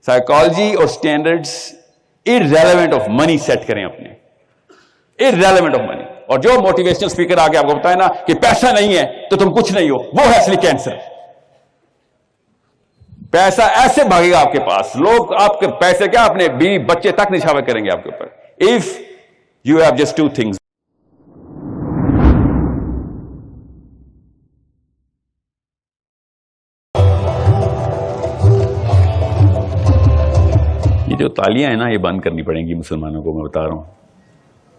Psychology اور standards irrelevant of money set کریں اپنے, irrelevant آف منی. اور جو موٹیویشنل اسپیکر آگے آپ کو بتائے نا کہ پیسہ نہیں ہے تو تم کچھ نہیں ہو, وہ ہے اصلی کینسر. پیسہ ایسے بھاگے گا آپ کے پاس, لوگ آپ کے پیسے کیا اپنے بیوی بچے تک نچھاور کریں گے آپ کے اوپر. if you have just two things. یہ جو تالیاں ہیں نا یہ بند کرنی پڑیں گی مسلمانوں کو, میں بتا رہا ہوں,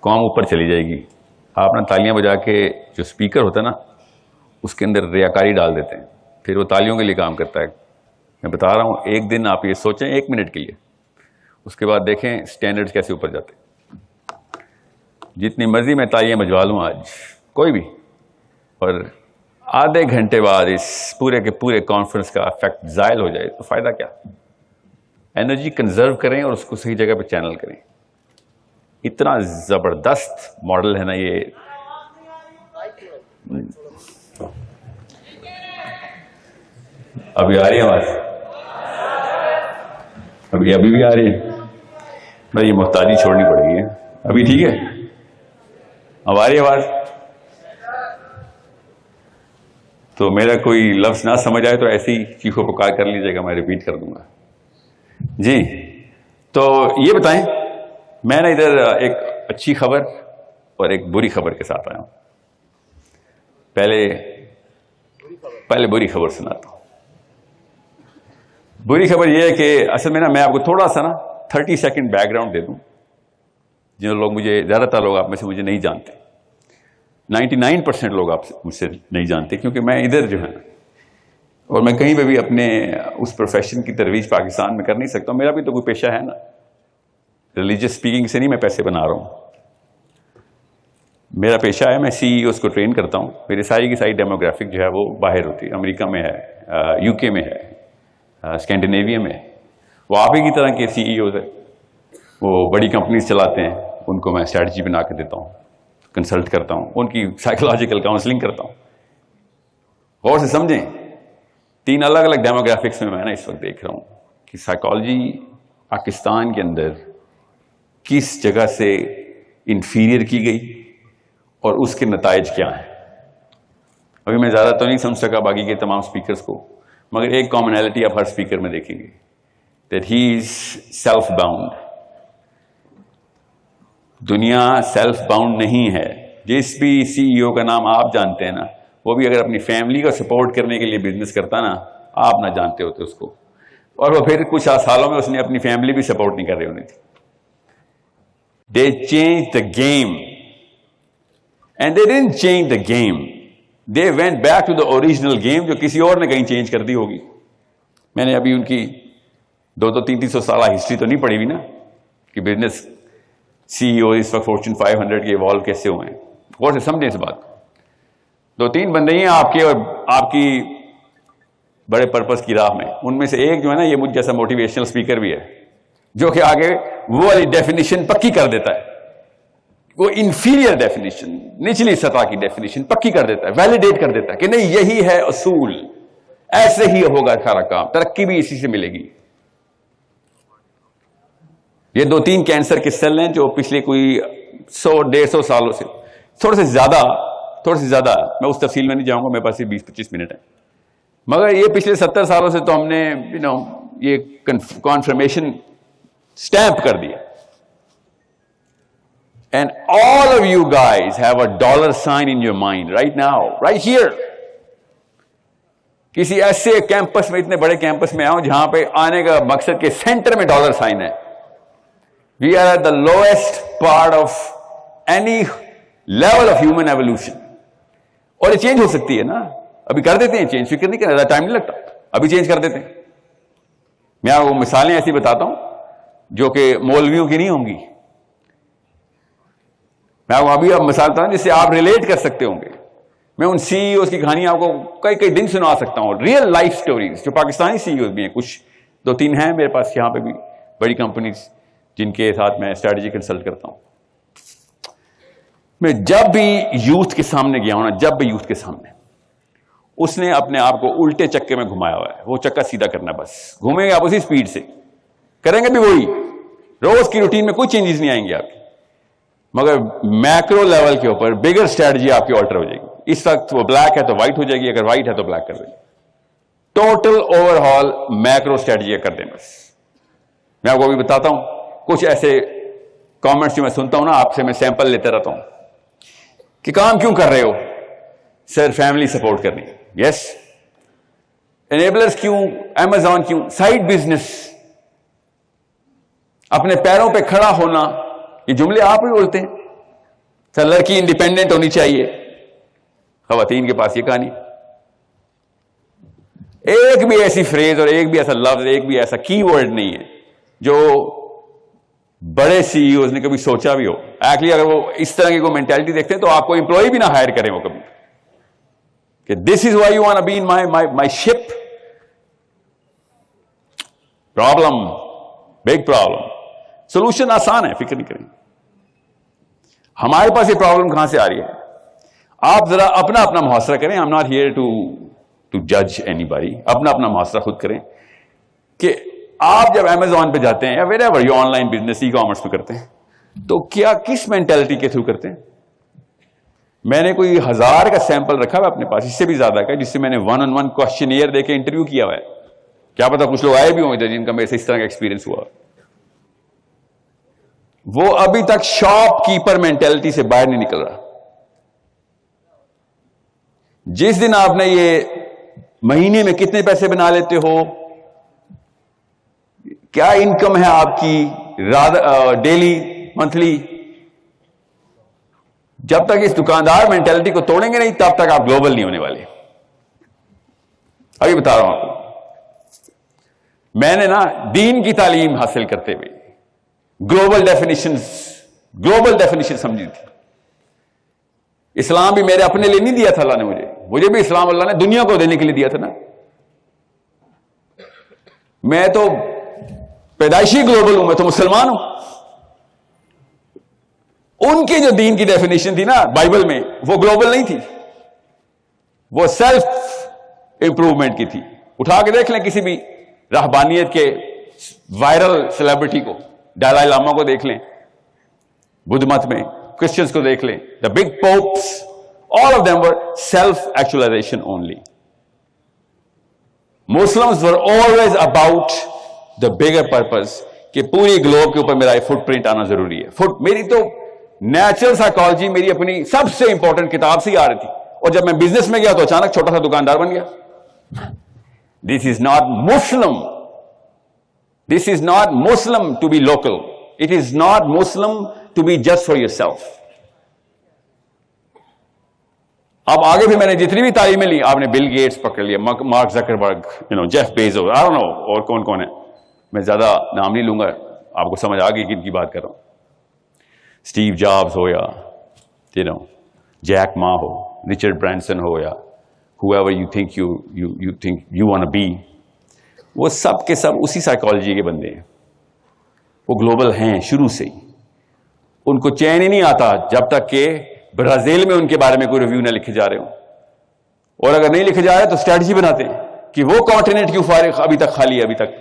قوم اوپر چلی جائے گی. آپ نا تالیاں بجا کے جو اسپیکر ہوتا ہے نا اس کے اندر ریاکاری ڈال دیتے ہیں, پھر وہ تالیوں کے لیے کام کرتا ہے. میں بتا رہا ہوں, ایک دن آپ یہ سوچیں 1 منٹ کے لیے, اس کے بعد دیکھیں سٹینڈرڈز کیسے اوپر جاتے ہیں. جتنی مرضی میں تالیاں بجوا لوں آج کوئی بھی, اور آدھے گھنٹے بعد اس پورے کے پورے کانفرنس کا افیکٹ زائل ہو جائے تو فائدہ کیا؟ انرجی کنزرو کریں اور اس کو صحیح جگہ پہ چینل کریں. اتنا زبردست ماڈل ہے نا یہ. ابھی آ رہی ہے آواز؟ ابھی بھی آ رہی ہے؟ بھائی یہ محتاجی چھوڑنی پڑے گی. ابھی ٹھیک ہے؟ اب آ رہی ہے آواز؟ تو میرا کوئی لفظ نہ سمجھ آئے تو ایسی چیخو پکار کر لیجیے گا, میں ریپیٹ کر دوں گا. جی تو یہ بتائیں, میں نے ادھر ایک اچھی خبر اور ایک بری خبر کے ساتھ آیا ہوں. پہلے بری خبر سناتا ہوں. بری خبر یہ ہے کہ اصل میں نا میں آپ کو تھوڑا سا نا 30 سیکنڈ بیک گراؤنڈ دے دوں. جن لوگ مجھے, زیادہ تر لوگ آپ میں سے مجھے نہیں جانتے, 99% لوگ آپ مجھ سے نہیں جانتے, کیونکہ میں ادھر جو ہے اور میں کہیں پہ بھی اپنے اس پروفیشن کی ترویج پاکستان میں کر نہیں سکتا. میرا بھی تو کوئی پیشہ ہے نا, ریلیجیس اسپیکنگ سے نہیں میں پیسے بنا رہا ہوں. میرا پیشہ ہے, میں CEOs کو ٹرین کرتا ہوں. میری ساری کی ساری ڈیموگرافک جو ہے وہ باہر ہوتی ہے, امریکہ میں ہے, UK میں ہے, اسکینڈینیویا میں. وہ آپ ہی کی طرح کے CEOs ہیں, وہ بڑی کمپنیز چلاتے ہیں, ان کو میں اسٹریٹجی بنا کے دیتا ہوں, کنسلٹ کرتا ہوں, ان کی سائیکولوجیکل کاؤنسلنگ کرتا ہوں. غور سے سمجھیں, 3 الگ الگ ڈیموگرافکس میں نا اس وقت دیکھ رہا ہوں کہ سائیکالوجی پاکستان کے اندر کس جگہ سے انفیریئر کی گئی اور اس کے نتائج کیا ہیں. ابھی میں زیادہ تو نہیں سمجھ سکا باقی کے تمام اسپیکرز کو, مگر ایک کامنالٹی آپ ہر اسپیکر میں دیکھیں گے, that he is self bound. دنیا سیلف باؤنڈ نہیں ہے. جس بھی CEO کا نام آپ جانتے ہیں نا, وہ بھی اگر اپنی فیملی کو سپورٹ کرنے کے لیے بزنس کرتا نا, آپ نہ جانتے ہوتے اس کو, اور وہ پھر کچھ سالوں میں اس نے اپنی فیملی بھی سپورٹ نہیں کر رہی ہونی تھی. They changed the game. And they didn't change the game. They went back to the original game جو کسی اور نے کہیں چینج کر دی ہوگی. میں نے ابھی ان کی 200-300 سالہ ہسٹری تو نہیں پڑھی ہوئی نا کہ بزنس CEO اس وقت فارچون 500 کے ایوالو کیسے ہوئے ہیں. غور سے سمجھیں اس بات. 2-3 بندے ہی ہیں آپ کے اور آپ کی بڑے پرپس کی راہ میں. ان میں سے ایک جو ہے نا یہ مجھ جیسا موٹیویشنل اسپیکر بھی ہے, جو کہ آگے وہ والی ڈیفینیشن پکی کر دیتا ہے. وہ انفیریئر ڈیفینیشن, نچلی سطح کی ڈیفینیشن پکی کر دیتا ہے, ویلیڈیٹ کر دیتا ہے کہ نہیں یہی ہے اصول, ایسے ہی ہوگا سارا کام, ترقی بھی اسی سے ملے گی. یہ 2-3 کینسر کے سیل ہیں جو پچھلے کوئی 100-150 سالوں سے تھوڑے سے زیادہ میں اس تفصیل میں نہیں جاؤں گا, میرے پاس 20-25 منٹ ہے, مگر یہ پچھلے 70 سالوں سے تو ہم نے یہ کنفرمیشن اسٹیمپ کر دیا. And all of you guys have a dollar sign in your mind right now, right here. کسی ایسے کیمپس میں, اتنے بڑے کیمپس میں آؤں جہاں پہ آنے کا مقصد کے سینٹر میں ڈالر سائن ہے. We are at the lowest part of any level of human evolution. اور یہ چینج ہو سکتی ہے نا, ابھی کر دیتے ہیں چینج, فکر نہیں کرنا, ٹائم نہیں لگتا, ابھی چینج کر دیتے ہیں. میں آپ کو مثالیں ایسی بتاتا ہوں جو کہ مولویوں کی نہیں ہوں گی. میں آپ کو ابھی مثال بتا ہوں جس سے آپ ریلیٹ کر سکتے ہوں گے. میں ان CEOs کی کہانی آپ کو کئی دن سنا سکتا ہوں, ریئل لائف سٹوریز, جو پاکستانی CEOs بھی ہیں, کچھ 2-3 ہیں میرے پاس یہاں پہ بھی, بڑی کمپنیز جن کے ساتھ میں اسٹریٹجی کنسلٹ کرتا ہوں. میں جب بھی یوتھ کے سامنے گیا ہوں نا, اس نے اپنے آپ کو الٹے چکے میں گھمایا ہوا ہے. وہ چکا سیدھا کرنا, بس گھومیں گے آپ اسی سپیڈ سے. کریں گے بھی وہی, روز کی روٹین میں کوئی چینجز نہیں آئیں گے آپ کی, مگر میکرو لیول کے اوپر بگر اسٹریٹجی آپ کی آلٹر ہو جائے گی. اس وقت وہ بلیک ہے تو وائٹ ہو جائے گی, اگر وائٹ ہے تو بلیک کر دیں گے. Total over hall macro strategy کر دیں. بس میں آپ کو ابھی بتاتا ہوں کچھ ایسے کامنٹس جو میں سنتا ہوں نا آپ سے, میں سیمپل لیتا رہتا ہوں کہ کام کیوں کر رہے ہو, سر فیملی سپورٹ کرنی. یس. انیبلرز کیوں, امیزون کیوں, سائڈ بزنس, اپنے پیروں پہ کھڑا ہونا. یہ جملے آپ ہی بولتے ہیں. سر لڑکی انڈیپینڈنٹ ہونی چاہیے, خواتین کے پاس یہ کہانی. ایک بھی ایسی فریز اور ایک بھی ایسا لفظ, ایک بھی ایسا کی ورڈ نہیں ہے جو بڑے سی ای اوز نے کبھی سوچا بھی ہو. ایکچولی اگر وہ اس طرح کی کوئی مینٹالٹی دیکھتے ہیں تو آپ کو امپلائی بھی نہ ہائر کریں وہ کبھی, کہ this is why you want to be in my ship. Problem, big problem. Solution آسان ہے, فکر نہیں کریں. ہمارے پاس یہ پرابلم کہاں سے آ رہی ہے, آپ ذرا اپنا اپنا محاصرہ کریں. I am not here to جج اینی باڈی. اپنا اپنا محاصرہ خود کریں کہ آپ جب امیزون پہ جاتے ہیں یا where ever you on line business, e commerce میں کرتے ہیں, تو کیا کس مینٹلٹی کے تھرو کرتے ہیں. میں نے کوئی 1000 کا سیمپل رکھا ہوا اپنے پاس, اس سے بھی زیادہ کا, جس سے میں نے 1-on-1 کوشچنیئر دے کے انٹرویو کیا ہوا ہے. کیا پتا کچھ لوگ آئے بھی ہوں ادھر جن کا میرے سے اس طرح کا ایکسپیرینس ہوا. وہ ابھی تک شاپ کیپر مینٹلٹی سے باہر نہیں نکل رہا. جس دن آپ نے یہ مہینے میں کتنے پیسے بنا لیتے ہو, کیا انکم ہے آپ کی ڈیلی, منتھلی, جب تک اس دکاندار مینٹلٹی کو توڑیں گے نہیں تب تک آپ گلوبل نہیں ہونے والے. ابھی بتا رہا ہوں آپ کو, میں نے نا دین کی تعلیم حاصل کرتے ہوئے گلوبل ڈیفینیشن سمجھی تھی. اسلام بھی میرے اپنے لیے نہیں دیا تھا اللہ نے, مجھے بھی اسلام اللہ نے دنیا کو دینے کے لیے دیا تھا نا. میں تو پیدائشی گلوبل ہوں, میں تو مسلمان ہوں. ان کی جو دین کی ڈیفینیشن تھی نا بائبل میں, وہ گلوبل نہیں تھی, وہ سیلف امپروومنٹ کی تھی. اٹھا کے دیکھ لیں کسی بھی رہبانیت کے وائرل سیلیبریٹی کو, ڈالائی لاما کو دیکھ لیں, بدھ مت میں کرسچنس کو دیکھ لیں, the big popes, all of them were self-actualization only. Muslims were always about the bigger purpose کہ پوری گلوب کے اوپر میرا فٹ پرنٹ آنا ضروری ہے. میری تو نیچرل سائیکالوجی میری اپنی سب سے امپورٹنٹ کتاب سے ہی آ رہی تھی, اور جب میں بزنس میں گیا تو اچانک چھوٹا سا دکاندار بن گیا. This is not Muslim. This is not Muslim to be local. It is not Muslim to be just for yourself. اب آگے بھی میں نے جتنی بھی تعلیمیں لی, آپ نے بل گیٹس پکڑ لیا, Mark Zuckerberg, Jeff Bezos, I don't know اور کون کون ہے, میں زیادہ نام نہیں لوں گا, آپ کو سمجھ آ گئی کن کی بات کر رہا ہوں. اسٹیو جابز ہو یا جیک ما ہو, رچرڈ برینسن ہو, یا whoever you think you want to be, وہ سب کے سب اسی سائیکالوجی کے بندے ہیں. وہ گلوبل ہیں شروع سے ہی. ان کو چین ہی نہیں آتا جب تک کہ برازیل میں ان کے بارے میں کوئی ریویو نہ لکھے جا رہے ہوں, اور اگر نہیں لکھے جا رہے تو اسٹریٹجی بناتے ہیں کہ وہ کانٹیننٹ کیوں فارغ ابھی تک خالی ہے. ابھی تک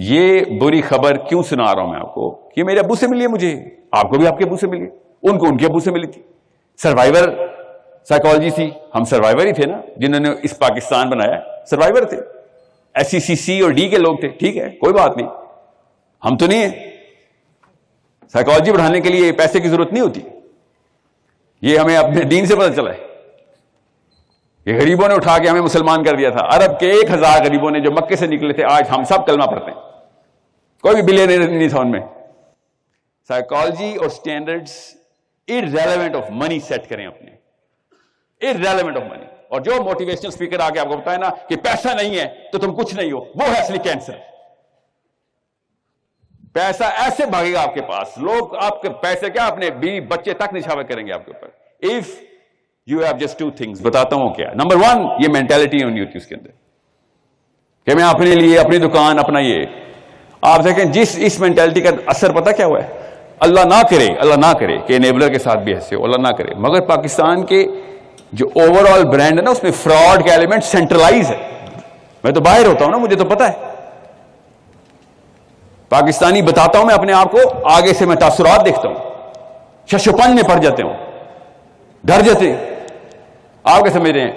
یہ بری خبر کیوں سنا رہا ہوں میں آپ کو, کہ میرے ابو سے ملی ہے مجھے, آپ کو بھی آپ کے ابو سے ملی, ان کو ان کے ابو سے ملی تھی. سروائیور سائیکالوجی تھی, ہم سروائیور ہی تھے نا جنہوں نے اس پاکستان بنایا, سروائیور تھے. SEC اور D کے لوگ تھے, ٹھیک ہے کوئی بات نہیں, ہم تو نہیں ہیں. سائیکالوجی بڑھانے کے لیے پیسے کی ضرورت نہیں ہوتی, یہ ہمیں اپنے دین سے پتہ چلا ہے. یہ غریبوں نے اٹھا کے ہمیں مسلمان کر دیا تھا. عرب کے 1000 غریبوں نے جو مکے سے نکلے تھے, آج ہم سب کلمہ پڑھتے ہیں, کوئی بھی بلینئر نہیں تھا ان میں. سائیکالوجی اور standards irrelevant of money set کریں اپنے, irrelevant of money. اور جو موٹیویشنل اسپیکر آ کے آپ کو بتائے نا کہ پیسہ نہیں ہے تو تم کچھ نہیں ہو, وہ ہے اصلی کینسر. پیسہ ایسے بھاگے گا آپ کے پاس, لوگ آپ کے پیسے کیا اپنے بیوی بچے تک نچھاور کریں گے آپ کے اوپر. if you have just 2 things, بتاتا ہوں کیا. نمبر 1, یہ مینٹالٹی ہونی ہوتی ہے اس کے اندر کہ میں اپنے لیے, اپنی دکان, اپنا یہ. آپ دیکھیں جس اس مینٹالٹی کا اثر پتہ کیا ہوا ہے, اللہ نہ کرے کہ انیبلر کے ساتھ بھی ایسے ہو, اللہ نہ کرے, مگر پاکستان کے جو اوور آل برانڈ ہے نا اس میں فراڈ کا ایلیمنٹ سینٹرلائز ہے. میں تو باہر ہوتا ہوں نا, مجھے تو پتا ہے. پاکستانی بتاتا ہوں میں اپنے آپ کو, آگے سے میں تاثرات دیکھتا ہوں, ششپنج میں پڑ جاتے ہوں, ڈر جاتے ہیں. آپ کیا سمجھ رہے ہیں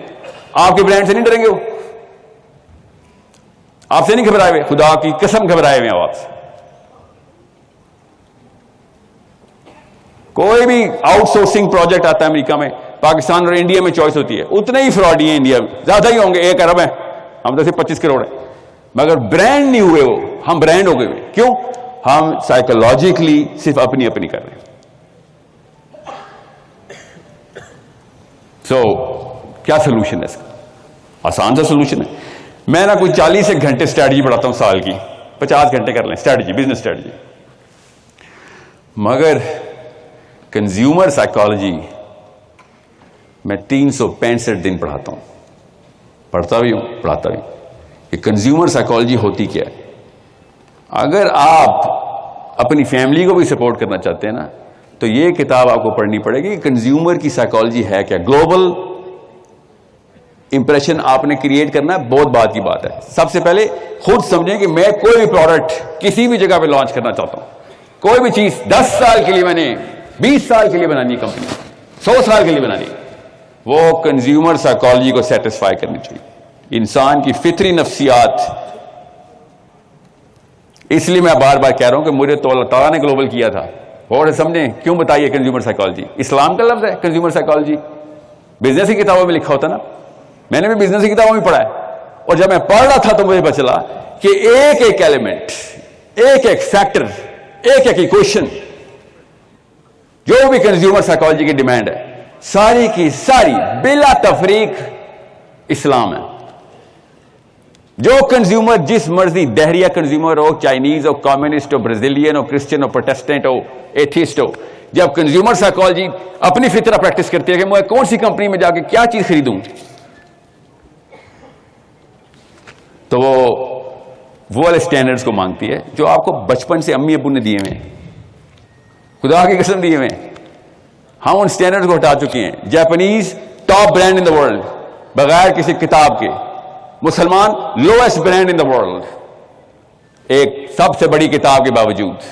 آپ کے برانڈ سے نہیں ڈریں گے؟ وہ آپ سے نہیں گھبرائے ہوئے, خدا کی قسم گھبرائے ہوئے ہیں آپ سے. کوئی بھی آؤٹ سورسنگ پروجیکٹ آتا ہے امریکہ میں, پاکستان اور انڈیا میں چوائس ہوتی ہے, اتنے ہی فراڈ ہیں انڈیا میں, زیادہ ہی ہوں گے, 1 ارب ہے, ہم تو صرف 25 کروڑ ہیں. مگر برانڈ نہیں ہوئے وہ, ہم برانڈ ہو گئے ہوئے. کیوں؟ ہم سائیکولوجیکلی صرف اپنی کر رہے ہیں. کیا سولوشن ہے اس کا؟ آسان سا سولوشن ہے. میں نا کوئی 40 گھنٹے اسٹریٹجی پڑھاتا ہوں سال کی, 50 گھنٹے کر لیں اسٹریٹجی, بزنس اسٹریٹجی. مگر کنزیومر سائیکالوجی میں 365 دن پڑھاتا ہوں, پڑھتا بھی ہوں پڑھاتا بھی ہوں. کہ کنزیومر سائیکالوجی ہوتی کیا ہے. اگر آپ اپنی فیملی کو بھی سپورٹ کرنا چاہتے ہیں نا, تو یہ کتاب آپ کو پڑھنی پڑے گی. کنزیومر کی سائیکالوجی ہے کیا, گلوبل امپریشن آپ نے کریٹ کرنا ہے, بہت بات کی بات ہے. سب سے پہلے خود سمجھیں کہ میں کوئی بھی پروڈکٹ کسی بھی جگہ پہ لانچ کرنا چاہتا ہوں, کوئی بھی چیز 10 سال کے لیے میں نے 20 سال کے لیے بنانی ہے, کمپنی 100 سال کے لیے بنانی ہے, وہ کنزیومر سائیکالوجی کو سیٹسفائی کرنی چاہیے. انسان کی فطری نفسیات. اس لیے میں بار بار کہہ رہا ہوں کہ مجھے تو اللہ تعالیٰ نے گلوبل کیا تھا. اور سمجھیں کیوں بتائیے کنزیومر سائیکالوجی, اسلام کا لفظ ہے کنزیومر سائیکالوجی, بزنس کی کتابوں میں لکھا ہوتا نا, میں نے بھی بزنس کی کتابوں میں پڑھا ہے. اور جب میں پڑھ رہا تھا تو مجھے پتا چلا کہ ایک ایک ایلیمنٹ, ایک ایک فیکٹر, ایک ایک ایکویشن جو بھی کنزیومر سائیکالوجی کی ڈیمانڈ ہے, ساری کی ساری بلا تفریق اسلام ہے. جو کنزیومر جس مرضی دہریہ کنزیومر ہو, چائنیز ہو, کمیونسٹ ہو, برازیلین ہو, کرسچن ہو, پروٹیسٹنٹ ہو, ایتھیسٹ ہو, جب کنزیومر سائیکالوجی اپنی فطرہ پریکٹس کرتی ہے کہ میں کون سی کمپنی میں جا کے کیا چیز خریدوں, تو وہ والے سٹینڈرڈز کو مانگتی ہے جو آپ کو بچپن سے امی ابو نے دیے ہوئے ہیں, خدا کی قسم دیے ہوئے ہیں. ہم ان سٹینڈرڈز کو ہٹا چکے ہیں. Japanese top brand in the world بغیر کسی کتاب کے, مسلمان lowest brand in the world, ایک سب سے بڑی کتاب کے باوجود.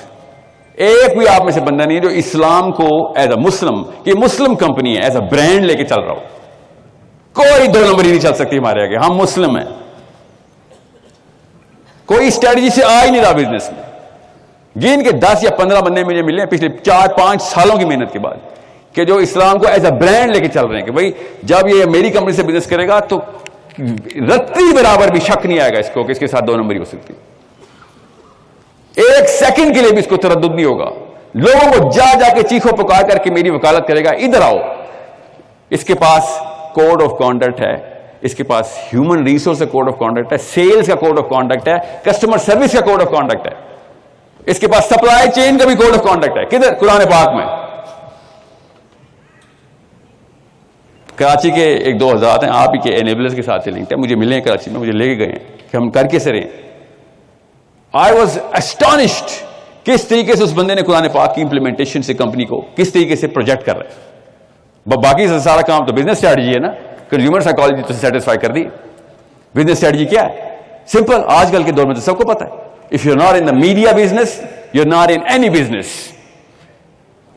ایک بھی آپ میں سے بندہ نہیں ہے جو اسلام کو ایز اے مسلم, کہ مسلم کمپنی ہے, ایز اے برانڈ لے کے چل رہا ہو. کوئی 2 نمبری نہیں چل سکتی ہمارے آگے, ہم مسلم ہیں. کوئی اسٹریٹجی سے آ ہی نہیں رہا بزنس میں. گن کے 10 یا 15 بندے مجھے ملے ہیں پچھلے 4-5 سالوں کی محنت کے بعد, کہ جو اسلام کو ایز اے برانڈ لے کے چل رہے ہیں کہ بھائی جب یہ میری کمپنی سے بزنس کرے گا تو رتی برابر بھی شک نہیں آئے گا اس کو کہ اس کے ساتھ 2 نمبری ہو سکتی. 1 سیکنڈ کے لیے بھی اس کو تردد نہیں ہوگا. لوگوں کو جا جا کے چیخو پکار کر کے میری وکالت کرے گا, ادھر آؤ. اس کے پاس کوڈ آف کانڈکٹ ہے, اس کے پاس ہیومن ریسورس کا کوڈ آف کانڈکٹ ہے, سیلز کا کوڈ آف کانڈکٹ ہے, کسٹمر سروس کا کوڈ آف کانڈکٹ ہے, اس کے پاس سپلائی چین کا بھی کوڈ آف کانڈکٹ ہے. کدھر؟ قرآن پاک میں. کراچی کے 1-2 حضرات ہیں, آپ ہی کے انیبلرز کے ساتھ لنکڈ ہے, مجھے ملے ہیں کراچی میں, مجھے لے کے گئے ہیں کہ ہم کر کیسے رہے ہیں. آئی واز اسٹانشڈ کس طریقے سے اس بندے نے قرآن پاک کی امپلیمنٹیشن سے کمپنی کو کس طریقے سے پروجیکٹ کر رہے ہیں. باقی سارا کام تو بزنس اسٹریٹجی ہے نا, کنزیومر سائیکالوجی تو سیٹسفائی کر دی. بزنس اسٹریٹجی کیا ہے؟ سمپل, آج کل کے دور میں تو سب کو پتا ہے. If you are not in the media business, you are not in any business.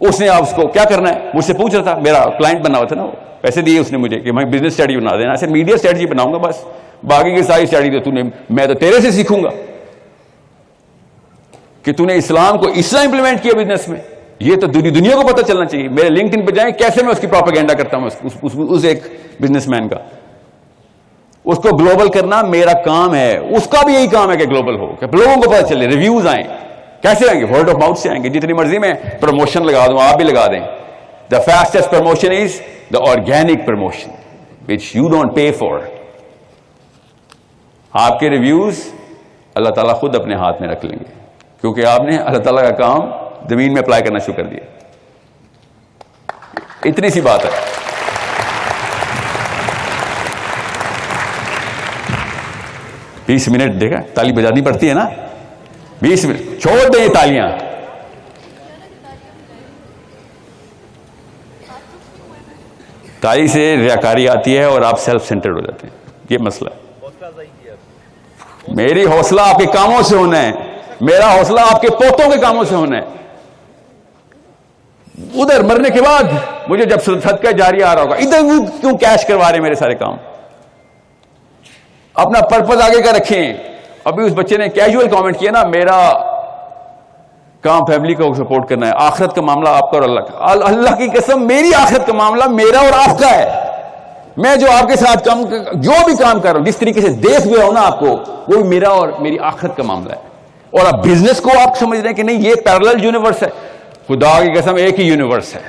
اس نے آپ اس کو کیا کرنا ہے مجھ سے پوچھ رہا تھا, میرا کلائنٹ بنا ہوا تھا نا, وہ پیسے دیے اس نے مجھے کہ میں بزنس اسٹریٹجی بنا دینا. ایسے میڈیا اسٹریٹجی بناؤں گا بس, باقی کی ساری اسٹریٹجی تو میں تو تیرے سے سیکھوں گا کہ تو نے اسلام کو اس طرح امپلیمنٹ کیا بزنس میں. یہ تو دنیا کو پتہ چلنا چاہیے. میرے لنکڈ ان پہ جائیں کیسے میں اس کی پروپیگنڈا کرتا ہوں اس ایک بزنس مین کا. اس کو گلوبل کرنا میرا کام ہے, اس کا بھی یہی کام ہے کہ گلوبل ہو, کہ لوگوں کو پتہ چلے, ریویوز آئیں. کیسے آئیں گے؟ ورڈ آف ماؤتھ سے آئیں گے. جتنی مرضی میں پروموشن لگا دوں, آپ بھی لگا دیں. The fastest promotion is the organic promotion which you don't pay for. آپ کے ریویوز اللہ تعالیٰ خود اپنے ہاتھ میں رکھ لیں گے, کیونکہ آپ نے اللہ تعالیٰ کا کام زمین میں اپلائی کرنا شروع کر دیا. اتنی سی بات ہے. بیس منٹ دیکھا, تالی بجانی پڑتی ہے نا, 20 منٹ چھوڑ دیں یہ تالیاں. تالی سے ریاکاری آتی ہے اور آپ سیلف سینٹرڈ ہو جاتے ہیں. یہ مسئلہ ہے. میری حوصلہ آپ کے کاموں سے ہونا ہے, میرا حوصلہ آپ کے پوتوں کے کاموں سے ہونا ہے. ادھر مرنے کے بعد مجھے جب صدقہ جاری آ رہا ہوگا, ادھر کیوں کیش کروا رہے میرے سارے کام؟ اپنا پرپز آگے کا رکھیں. ابھی اس بچے نے کیجول کامنٹ کیا نا, میرا کام فیملی کو سپورٹ کرنا ہے, آخرت کا معاملہ آپ کا اور اللہ کا. اللہ کی قسم میری آخرت کا معاملہ میرا اور آپ کا ہے. میں جو آپ کے ساتھ جو بھی کام کر رہا ہوں, جس طریقے سے دیکھ بھی رہا ہوں نا آپ کو, وہ میرا اور میری آخرت کا معاملہ ہے. اور اب بزنس کو آپ سمجھ رہے ہیں کہ نہیں یہ پیرلل یونیورس ہے. خدا کی قسم ایک ہی یونیورس ہے.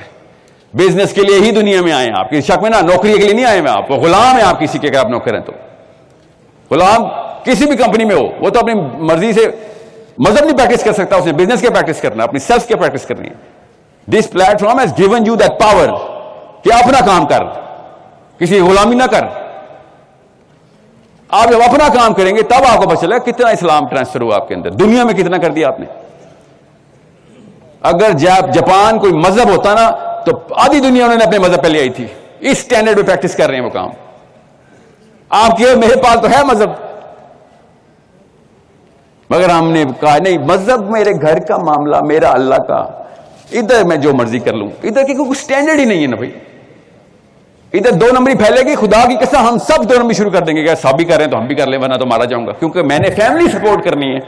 بزنس کے لیے ہی دنیا میں آئے ہیں آپ, کسی شک میں نا, نوکری کے لیے نہیں آئے ہیں آپ. وہ غلام ہیں آپ کسی کے, اگر آپ نوکر ہیں تو. غلام کسی بھی کمپنی میں ہو, وہ تو اپنی مرضی سے مذہب نہیں پریکٹس کر سکتا, اس نے بزنس کے پریکٹس کرنا ہے, اپنی سیلف کے پریکٹس کرنی ہے. This platform has given you that power کہ اپنا کام کر, کسی غلامی نہ کر. آپ جب اپنا کام کریں گے تب آپ کو پتہ چلے گا کتنا اسلام ٹرانسفر ہوا آپ کے اندر, دنیا میں کتنا کر دیا آپ نے. اگر جاپان کوئی مذہب ہوتا نا تو آدھی دنیا انہوں نے اپنے مذہب پہ لے آئی تھی. اس سٹینڈرڈ پہ پریکٹس کر رہے ہیں وہ کام. آپ کے میرے پاس تو ہے مذہب, مگر ہم نے کہا نہیں, مذہب میرے گھر کا معاملہ, میرا اللہ کا. ادھر میں جو مرضی کر لوں, ادھر کی کوئی سٹینڈرڈ ہی نہیں ہے نا بھائی. ادھر دو نمبری پھیلے گی, خدا کی قسم ہم سب دو نمبری شروع کر دیں گے کہ سب بھی کر رہے ہیں تو ہم بھی کر لیں, ورنہ تو مارا جاؤں گا, کیونکہ میں نے فیملی سپورٹ کرنی ہے.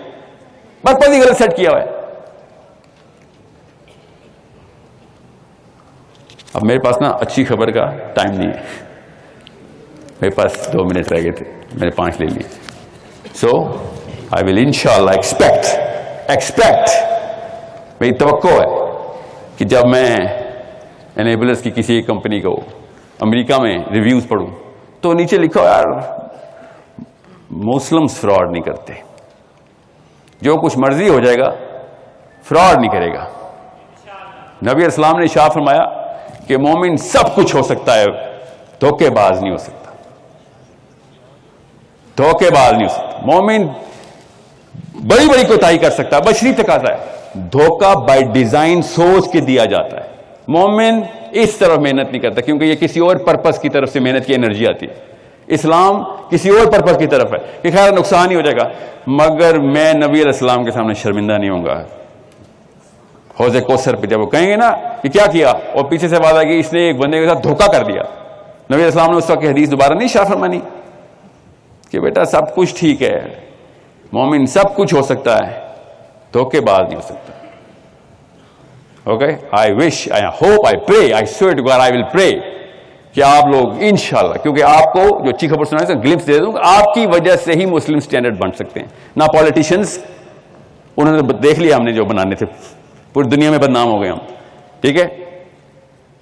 پرپز ہی غلط سیٹ کیا ہوا ہے. اب میرے پاس نا اچھی خبر کا ٹائم نہیں ہے, میرے پاس 2 منٹ رہ گئے تھے, میں نے 5 لے لیے. سو I will inshallah expect میری توقع ہے کہ جب میں انیبلرز کی کسی ایک کمپنی کو امریکہ میں ریویوز پڑھوں تو نیچے لکھو یار مسلمز فراڈ نہیں کرتے, جو کچھ مرضی ہو جائے گا فراڈ نہیں کرے گا. نبی علیہ السلام نے ارشاد فرمایا کہ مومن سب کچھ ہو سکتا ہے, دھوکے باز نہیں ہو سکتا. دھوکے باز نہیں ہو سکتا. مومن بڑی بڑی کوتاہی کر سکتا ہے, بشری تقاضا ہے. دھوکہ بائی ڈیزائن سوچ کے دیا جاتا ہے. مومن اس طرف محنت نہیں کرتا کیونکہ یہ کسی اور پرپس کی طرف سے محنت کی انرجی آتی ہے. اسلام کسی اور پرپس کی طرف ہے کہ خیر نقصان ہی ہو جائے گا, مگر میں نبی علیہ السلام کے سامنے شرمندہ نہیں ہوں گا. حوض کوثر پہ جب وہ کہیں گے نا کہ کیا کیا, اور پیچھے سے بات آئے گی اس نے ایک بندے کے ساتھ دھوکہ کر دیا, نبی علیہ السلام نے اس وقت کی حدیث دوبارہ نہیں شاہ فرمانی کہ بیٹا سب کچھ ٹھیک ہے, مومن سب کچھ ہو سکتا ہے, دھوکے باز نہیں ہو سکتا. Okay, I wish, I hope, آئی پرے, آئی سویئر ٹو گاڈ, آئی ول پرے کہ آپ لوگ انشاءاللہ, کیونکہ آپ کو جو اچھی خبر سنائی تو گلپس دے دوں, آپ کی وجہ سے ہی مسلم سٹینڈرڈ بن سکتے ہیں. نہ پالیٹیشنز, انہوں نے دیکھ لیا ہم نے جو بنانے تھے, پوری دنیا میں بدنام ہو گئے ہم, ٹھیک ہے.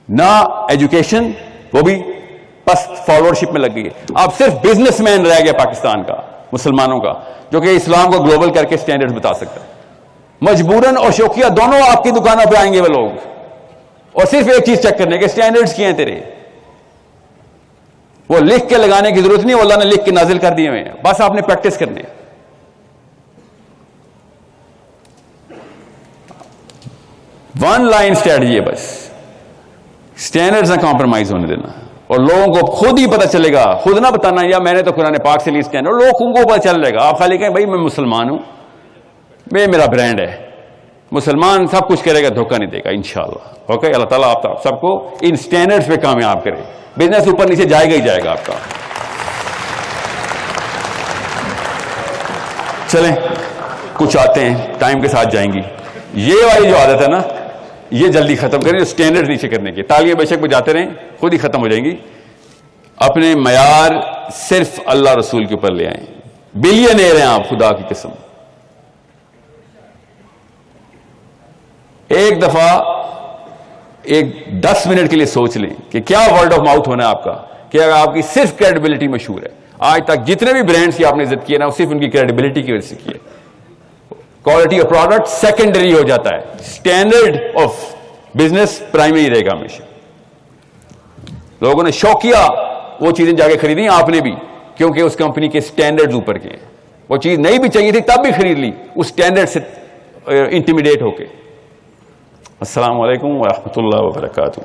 نہ ایجوکیشن, وہ بھی بس فالوورشپ میں لگ گئی ہے. اب صرف بزنس مین رہ گیا پاکستان کا, مسلمانوں کا, جو کہ اسلام کو گلوبل کر کے سٹینڈرڈ بتا سکتا ہے. مجبوراً اور شوقیہ دونوں آپ کی دکانوں پہ آئیں گے وہ لوگ, اور صرف ایک چیز چیک کرنے کے سٹینڈرڈز کیا ہیں تیرے. وہ لکھ کے لگانے کی ضرورت نہیں, وہ اللہ نے لکھ کے نازل کر دیے ہوئے ہیں, بس آپ نے پریکٹس کرنے. ون لائن اسٹریٹجی ہے بس, سٹینڈرڈز نہ کمپرومائز ہونے دینا, اور لوگوں کو خود ہی پتہ چلے گا, خود نہ بتانا یا میں نے تو قرآن پاک سے لی سٹینڈرڈ, لوگوں کو پتہ چل جائے گا. آپ خالی کہیں بھائی میں مسلمان ہوں, یہ میرا برانڈ ہے, مسلمان سب کچھ کرے گا, دھوکہ نہیں دے گا انشاءاللہ. اوکے, اللہ تعالیٰ آپ سب کو ان سٹینڈرڈز پہ کامیاب کرے. بزنس اوپر نیچے جائے گا ہی جائے گا آپ کا. چلیں کچھ آتے ہیں, ٹائم کے ساتھ جائیں گی. یہ والی جو عادت ہے نا, یہ جلدی ختم کریں, جو سٹینڈرڈ نیچے کرنے کی. تالیاں بے شک بجاتے رہیں, خود ہی ختم ہو جائیں گی. اپنے معیار صرف اللہ رسول کے اوپر لے آئیں. بلینئر ہیں آپ, خدا کی قسم. ایک دفعہ 10 منٹ کے لیے سوچ لیں کہ کیا ورڈ آف ماؤتھ ہونا ہے آپ کا, کہ اگر آپ کی صرف کریڈیبلٹی مشہور ہے. آج تک جتنے بھی برانڈز کی آپ نے عزت کی ہے نا, وہ صرف ان کی کریڈیبلٹی کی وجہ سے کی ہے. کوالٹی آف پروڈکٹ سیکنڈری ہو جاتا ہے, اسٹینڈرڈ آف بزنس پرائمری رہے گا ہمیشہ. لوگوں نے شوقیہ وہ چیزیں جا کے خریدی, آپ نے بھی, کیونکہ اس کمپنی کے سٹینڈرڈز اوپر کے ہیں. وہ چیز نہیں بھی چاہیے تھی تب بھی خرید لی, اس سٹینڈرڈ سے انٹیمیڈیٹ ہو کے. السلام علیکم ورحمۃ اللہ وبرکاتہ.